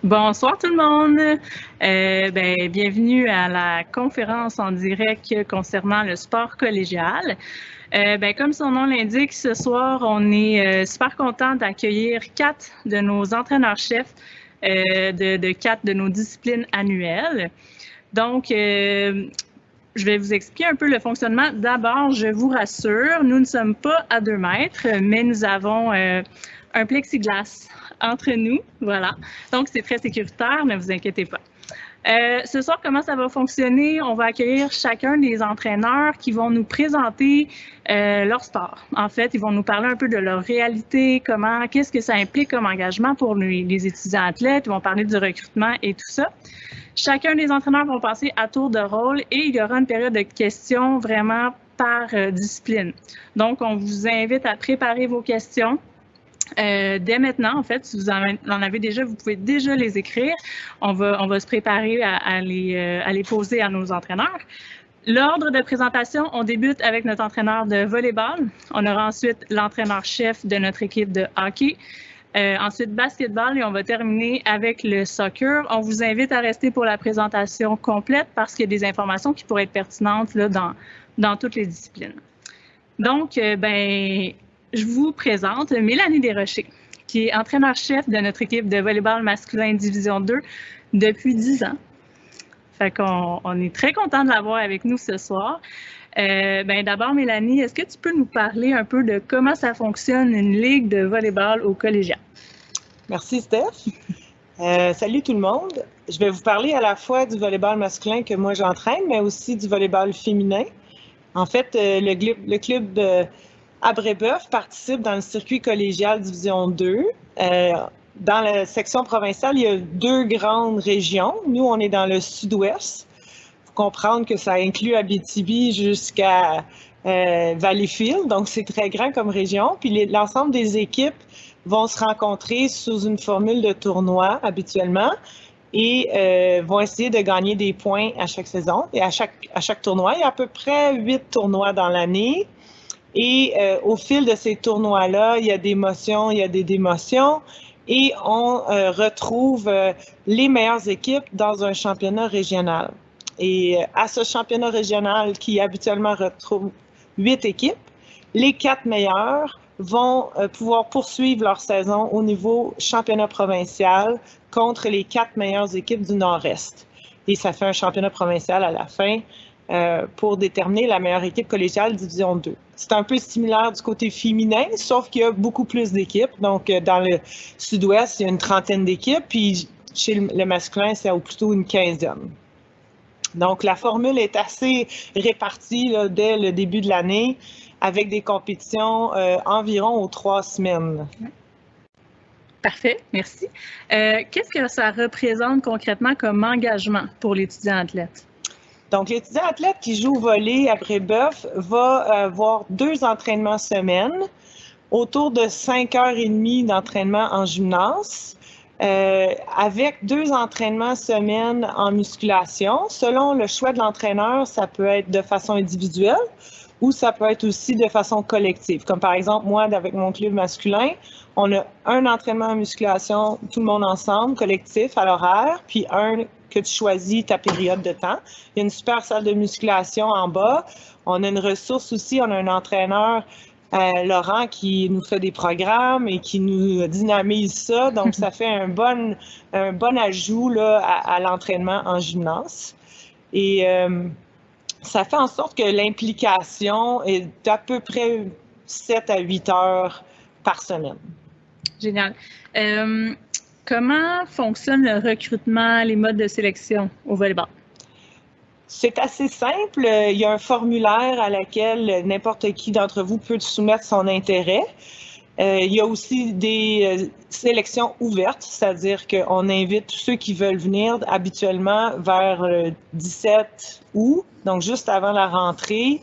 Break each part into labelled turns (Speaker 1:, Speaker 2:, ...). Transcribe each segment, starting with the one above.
Speaker 1: Bonsoir tout le monde. Bienvenue à la conférence en direct concernant le sport collégial. Comme son nom l'indique, ce soir, on est super content d'accueillir 4 de nos entraîneurs-chefs de 4 de nos disciplines annuelles. Donc, je vais vous expliquer un peu le fonctionnement. D'abord, je vous rassure, nous ne sommes pas à 2 mètres, mais nous avons un plexiglas entre nous, voilà. Donc, c'est très sécuritaire, ne vous inquiétez pas. Ce soir, comment ça va fonctionner? On va accueillir chacun des entraîneurs qui vont nous présenter leur sport. En fait, ils vont nous parler un peu de leur réalité, qu'est-ce que ça implique comme engagement pour les étudiants athlètes. Ils vont parler du recrutement et tout ça. Chacun des entraîneurs vont passer à tour de rôle et il y aura une période de questions vraiment par discipline. Donc, on vous invite à préparer vos questions. Dès maintenant, en fait, si vous en avez déjà, vous pouvez déjà les écrire. On va se préparer à les poser à nos entraîneurs. L'ordre de présentation, on débute avec notre entraîneur de volleyball. On aura ensuite l'entraîneur-chef de notre équipe de hockey. Ensuite, basketball et on va terminer avec le soccer. On vous invite à rester pour la présentation complète parce qu'il y a des informations qui pourraient être pertinentes là, dans toutes les disciplines. Donc, je vous présente Mélanie Desrochers, qui est entraîneur-chef de notre équipe de volleyball masculin Division 2 depuis 10 ans. Fait qu'on est très content de l'avoir avec nous ce soir. D'abord, Mélanie, est-ce que tu peux nous parler un peu de comment ça fonctionne une ligue de volleyball au collégial?
Speaker 2: Merci, Steph. Salut tout le monde. Je vais vous parler à la fois du volleyball masculin que moi j'entraîne, mais aussi du volleyball féminin. En fait, le club à Brébeuf participe dans le circuit collégial Division 2. Dans la section provinciale, il y a 2 grandes régions. Nous, on est dans le sud-ouest. Il faut comprendre que ça inclut Abitibi jusqu'à Valleyfield, donc c'est très grand comme région. Puis l'ensemble des équipes vont se rencontrer sous une formule de tournoi habituellement et vont essayer de gagner des points à chaque saison. Et à chaque tournoi, il y a à peu près 8 tournois dans l'année. Et au fil de ces tournois-là, il y a des motions, il y a des démotions et on retrouve les meilleures équipes dans un championnat régional. Et à ce championnat régional qui habituellement retrouve 8 équipes, les 4 meilleures vont pouvoir poursuivre leur saison au niveau championnat provincial contre les 4 meilleures équipes du Nord-Est. Et ça fait un championnat provincial à la fin pour déterminer la meilleure équipe collégiale Division 2. C'est un peu similaire du côté féminin, sauf qu'il y a beaucoup plus d'équipes. Donc, dans le sud-ouest, il y a une trentaine d'équipes, puis chez le masculin, c'est plutôt une quinzaine. Donc, la formule est assez répartie là, dès le début de l'année, avec des compétitions environ aux 3 semaines.
Speaker 1: Parfait, merci. Qu'est-ce que ça représente concrètement comme engagement pour l'étudiant athlète?
Speaker 2: Donc, l'étudiant athlète qui joue au volley à Brébeuf va avoir 2 entraînements semaine, autour de 5h30 d'entraînement en gymnase, avec 2 entraînements semaine en musculation. Selon le choix de l'entraîneur, ça peut être de façon individuelle ou ça peut être aussi de façon collective. Comme par exemple, moi, avec mon club masculin, on a un entraînement en musculation, tout le monde ensemble, collectif, à l'horaire, puis un que tu choisis ta période de temps. Il y a une super salle de musculation en bas. On a une ressource aussi, on a un entraîneur, Laurent, qui nous fait des programmes et qui nous dynamise ça. Donc, ça fait un bon ajout là, à l'entraînement en gymnase. Et ça fait en sorte que l'implication est d'à peu près 7 à 8 heures par semaine.
Speaker 1: Génial. Comment fonctionne le recrutement, les modes de sélection au volleyball?
Speaker 2: C'est assez simple. Il y a un formulaire à laquelle n'importe qui d'entre vous peut soumettre son intérêt. Il y a aussi des sélections ouvertes, c'est-à-dire qu'on invite tous ceux qui veulent venir habituellement vers le 17 août, donc juste avant la rentrée,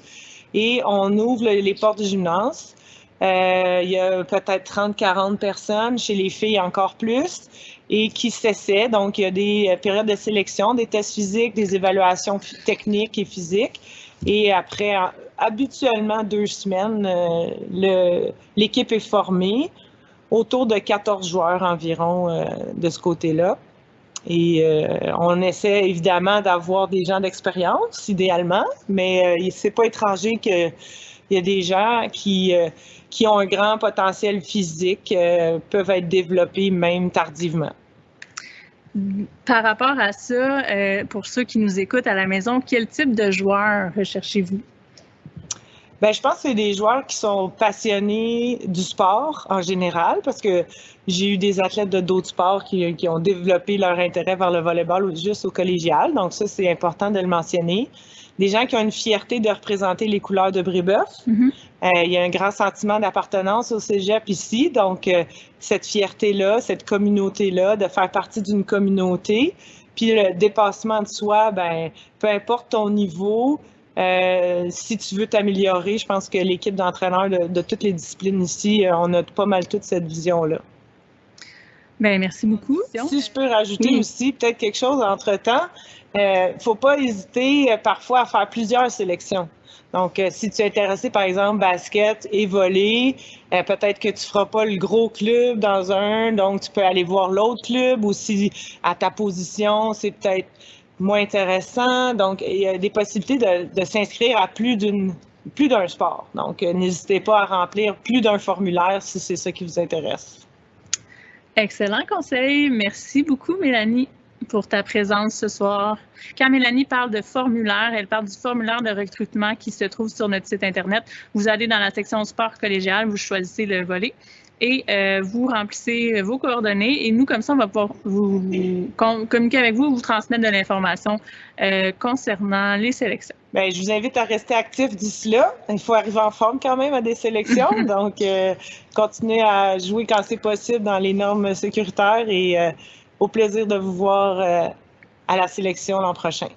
Speaker 2: et on ouvre les portes du gymnase. Il y a peut-être 30-40 personnes, chez les filles encore plus, et qui s'essaient. Donc, il y a des périodes de sélection, des tests physiques, des évaluations techniques et physiques. Et après, habituellement 2 semaines, l'équipe est formée, autour de 14 joueurs environ de ce côté-là. Et on essaie évidemment d'avoir des gens d'expérience, idéalement, mais c'est pas étranger qu'il y a des gens qui ont un grand potentiel physique, peuvent être développés même tardivement.
Speaker 1: Par rapport à ça, pour ceux qui nous écoutent à la maison, quel type de joueur recherchez-vous?
Speaker 2: Bien, je pense que c'est des joueurs qui sont passionnés du sport en général, parce que j'ai eu des athlètes de d'autres sports qui ont développé leur intérêt vers le volleyball juste au collégial, donc ça, c'est important de le mentionner. Des gens qui ont une fierté de représenter les couleurs de Brébeuf. Il y a un grand sentiment d'appartenance au cégep ici, donc cette fierté-là, cette communauté-là, de faire partie d'une communauté, puis le dépassement de soi, ben peu importe ton niveau, si tu veux t'améliorer, je pense que l'équipe d'entraîneurs de toutes les disciplines ici, on a pas mal toute cette vision-là.
Speaker 1: Bien, merci beaucoup.
Speaker 2: Si je peux rajouter aussi peut-être quelque chose entre-temps, faut pas hésiter parfois à faire plusieurs sélections. Donc, si tu es intéressé, par exemple, basket et volley, peut-être que tu feras pas le gros club dans un, donc tu peux aller voir l'autre club, ou si à ta position, c'est peut-être moins intéressant. Donc, il y a des possibilités de s'inscrire à plus d'un sport. Donc, n'hésitez pas à remplir plus d'un formulaire si c'est ça qui vous intéresse.
Speaker 1: Excellent conseil. Merci beaucoup, Mélanie, pour ta présence ce soir. Quand Mélanie parle de formulaire, elle parle du formulaire de recrutement qui se trouve sur notre site Internet. Vous allez dans la section sport collégial, vous choisissez le volley et vous remplissez vos coordonnées. Et nous, comme ça, on va pouvoir vous communiquer avec vous, vous transmettre de l'information concernant les sélections.
Speaker 2: Bien, je vous invite à rester actif d'ici là. Il faut arriver en forme quand même à des sélections. Donc, continuez à jouer quand c'est possible dans les normes sécuritaires et au plaisir de vous voir à la sélection l'an prochain.